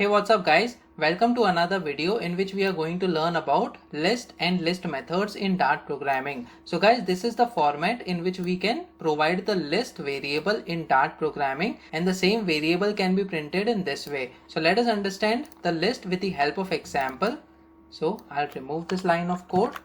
Hey, what's up guys? Welcome to another video in which we are going to learn about list and list methods in Dart programming. So guys, this is the format in which we can provide the list variable in Dart programming, and the same variable can be printed in this way. So let us understand the list with the help of example. So I'll remove this line of code.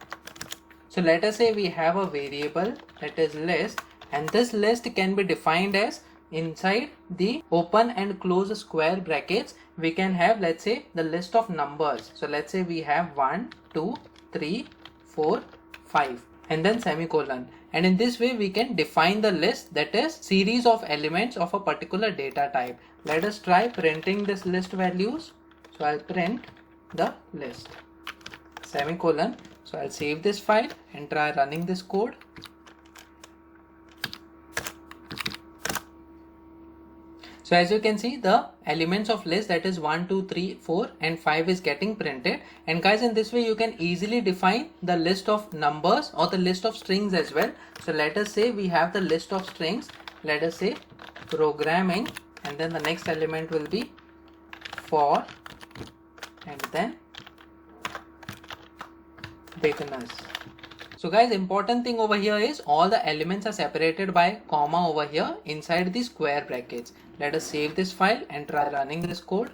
So let us say we have a variable that is list, and this list can be defined as inside the open and close square brackets we can have, let's say, the list of numbers. So let's say we have 1 2 3 4 5 and then semicolon, and in this way we can define the list, that is series of elements of a particular data type. Let us try printing this list values. So I'll print the list semicolon. So I'll save this file and try running this code. So as you can see, the elements of list, that is 1, 2, 3, 4 and 5 is getting printed. And guys, in this way you can easily define the list of numbers or the list of strings as well. So let us say we have the list of strings. Let us say programming, and then the next element will be for, and then beginners. So guys, important thing over here is all the elements are separated by comma over here inside the square brackets. Let us save this file and try running this code.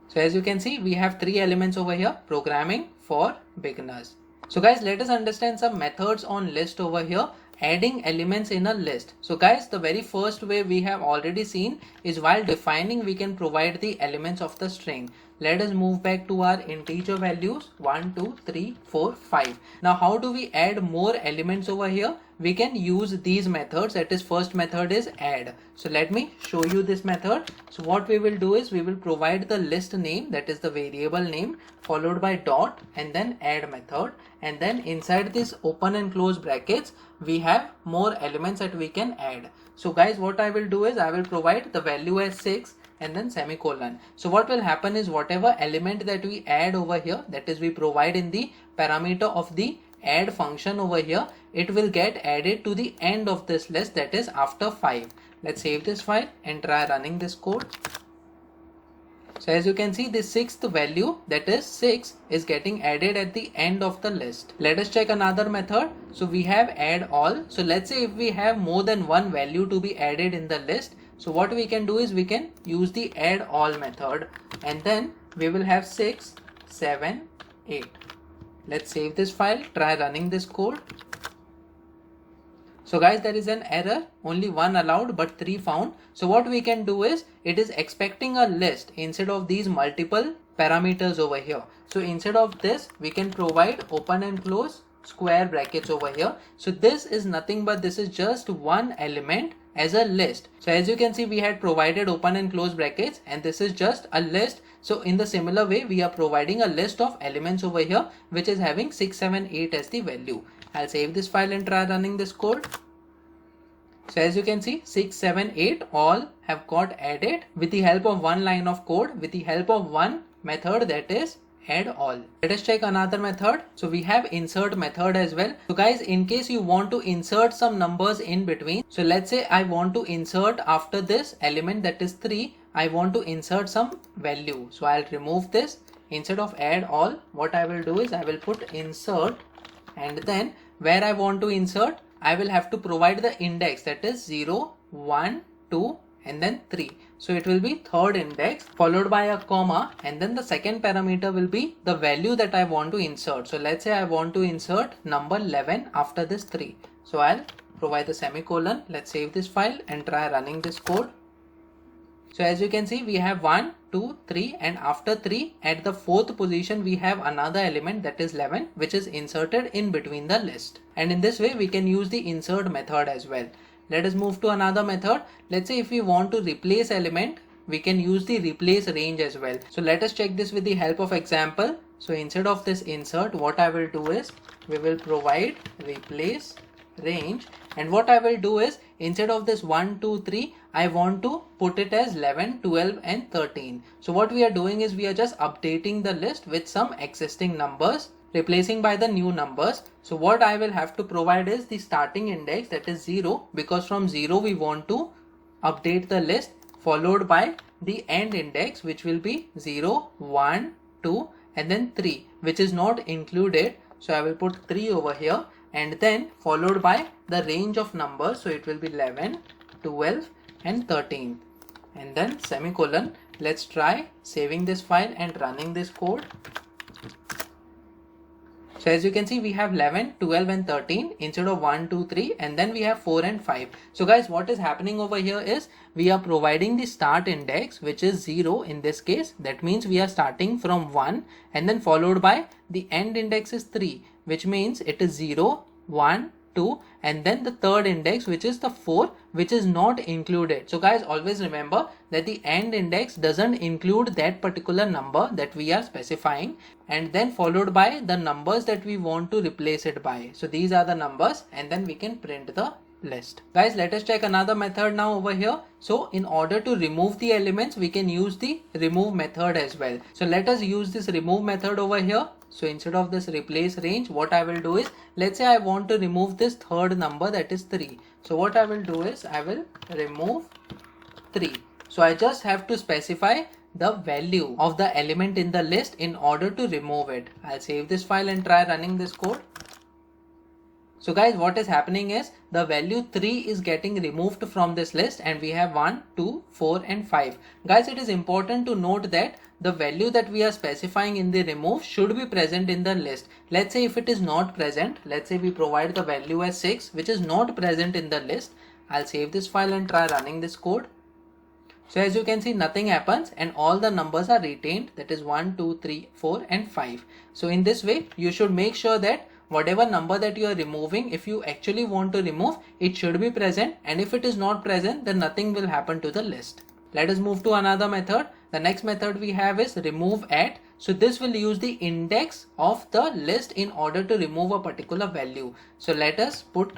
So as you can see, we have three elements over here: programming, for, beginners. So guys, let us understand some methods on list over here, adding elements in a list. So guys, the very first way we have already seen is while defining we can provide the elements of the string. Let us move back to our integer values 1, 2, 3, 4, 5. Now how do we add more elements over here? We can use these methods. That is, first method is add. So let me show you this method. So what we will do is we will provide the list name, that is the variable name, followed by dot and then add method, and then inside this open and close brackets we have more elements that we can add. So guys, what I will do is I will provide the value as 6 and then semicolon. So what will happen is whatever element that we add over here, that is we provide in the parameter of the add function over here, it will get added to the end of this list, that is after 5. Let's save this file and try running this code. So as you can see, the sixth value, that is 6, is getting added at the end of the list. Let us check another method. So we have addAll. So let's say if we have more than one value to be added in the list, so what we can do is we can use the addAll method, and then we will have 6, 7, 8. Let's save this file, try running this code. So guys, there is an error, only one allowed but 3 found. So what we can do is, it is expecting a list instead of these multiple parameters over here. So instead of this, we can provide open and close square brackets over here. So this is nothing but this is just one element as a list. So as you can see, we had provided open and close brackets, and this is just a list. So in the similar way, we are providing a list of elements over here which is having 6, 7, 8 as the value. I'll save this file and try running this code. So as you can see, 6, 7, 8 all have got added with the help of one line of code, with the help of one method, that is addAll. Let us check another method. So we have insert method as well. So guys, in case you want to insert some numbers in between, so let's say I want to insert after this element, that is 3, I want to insert some value. So I'll remove this. Instead of addAll, what I will do is I will put insert, and then where I want to insert, I will have to provide the index, that is 0, 1, 2 and then 3. So it will be third index followed by a comma, and then the second parameter will be the value that I want to insert. So let's say I want to insert number 11 after this 3. So I'll provide the semicolon. Let's save this file and try running this code. So as you can see, we have 1, 2, 3 and after 3 at the fourth position we have another element, that is 11, which is inserted in between the list. And in this way we can use the insert method as well. Let us move to another method. Let's say if we want to replace element, we can use the replaceRange as well. So let us check this with the help of example. So instead of this insert, what I will do is we will provide replaceRange, and what I will do is instead of this 1, 2, 3, I want to put it as 11, 12 and 13. So what we are doing is we are just updating the list with some existing numbers, replacing by the new numbers. So what I will have to provide is the starting index, that is 0, because from 0 we want to update the list, followed by the end index, which will be 0, 1, 2 and then 3, which is not included. So I will put 3 over here, and then followed by the range of numbers. So it will be 11, 12 and 13, and then semicolon. Let's try saving this file and running this code. So as you can see, we have 11, 12 and 13 instead of 1, 2, 3, and then we have 4 and 5. So guys, what is happening over here is we are providing the start index, which is 0 in this case. That means we are starting from 1, and then followed by the end index is 3, which means it is 0, 1, 2 and then the third index, which is the 4, which is not included. So guys, always remember that the end index doesn't include that particular number that we are specifying, and then followed by the numbers that we want to replace it by. So these are the numbers, and then we can print the list. Guys, let us check another method now over here. So in order to remove the elements, we can use the remove method as well. So let us use this remove method over here. So instead of this replace range, what I will do is, let's say I want to remove this third number, that is 3. So what I will do is I will remove 3. So I just have to specify the value of the element in the list in order to remove it. I'll save this file and try running this code. So guys, what is happening is the value 3 is getting removed from this list, and we have 1, 2, 4 and 5. Guys, it is important to note that the value that we are specifying in the remove should be present in the list. Let's say if it is not present, let's say we provide the value as 6, which is not present in the list. I'll save this file and try running this code. So as you can see, nothing happens and all the numbers are retained, that is 1, 2, 3, 4 and 5. So in this way, you should make sure that whatever number that you are removing, if you actually want to remove, it should be present, and if it is not present, then nothing will happen to the list. Let us move to another method. The next method we have is removeAt. So this will use the index of the list in order to remove a particular value. So let us put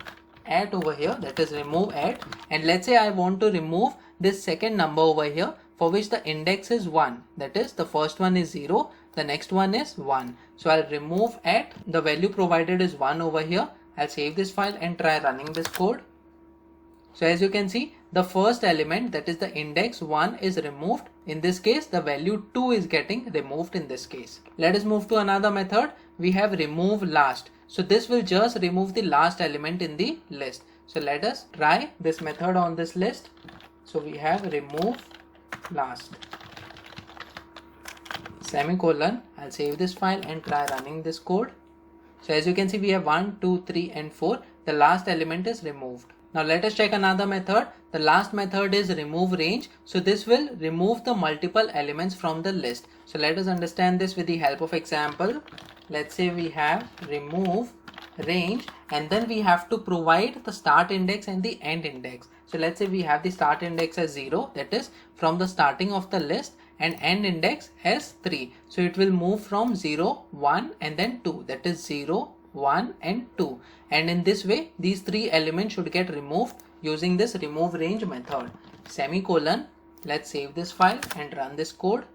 at over here, that is removeAt, and let's say I want to remove this second number over here, for which the index is 1, that is the first one is 0, the next one is 1. So I'll remove at the value provided is 1 over here. I'll save this file and try running this code. So as you can see, the first element, that is the index 1, is removed. In this case, the value 2 is getting removed in this case. Let us move to another method. We have removeLast. So this will just remove the last element in the list. So let us try this method on this list. So we have removeLast. Semicolon. I'll save this file and try running this code. So as you can see, we have 1, 2, 3 and 4. The last element is removed. Now let us check another method. The last method is removeRange. So this will remove the multiple elements from the list. So let us understand this with the help of example. Let's say we have removeRange, and then we have to provide the start index and the end index. So let's say we have the start index as 0, that is from the starting of the list, and end index as 3. So it will move from 0, 1 and then 2, that is 0, 1 and 2. And in this way, these 3 elements should get removed using this removeRange method. Semicolon. Let's save this file and run this code.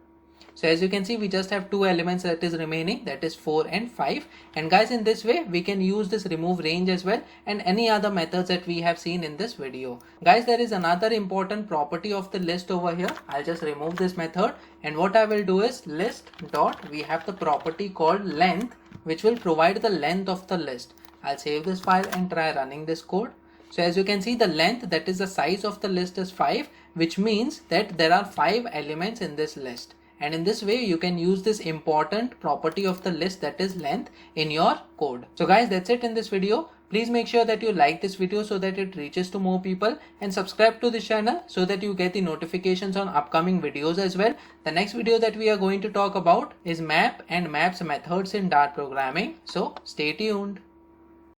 So as you can see, we just have 2 elements that is remaining, that is 4 and 5. And guys, in this way, we can use this removeRange as well, and any other methods that we have seen in this video. Guys, there is another important property of the list over here. I'll just remove this method, and what I will do is list dot, we have the property called length, which will provide the length of the list. I'll save this file and try running this code. So as you can see, the length, that is the size of the list, is 5, which means that there are 5 elements in this list. And in this way, you can use this important property of the list, that is length, in your code. So guys, that's it in this video. Please make sure that you like this video so that it reaches to more people, and subscribe to this channel so that you get the notifications on upcoming videos as well. The next video that we are going to talk about is map and maps methods in Dart programming. So stay tuned.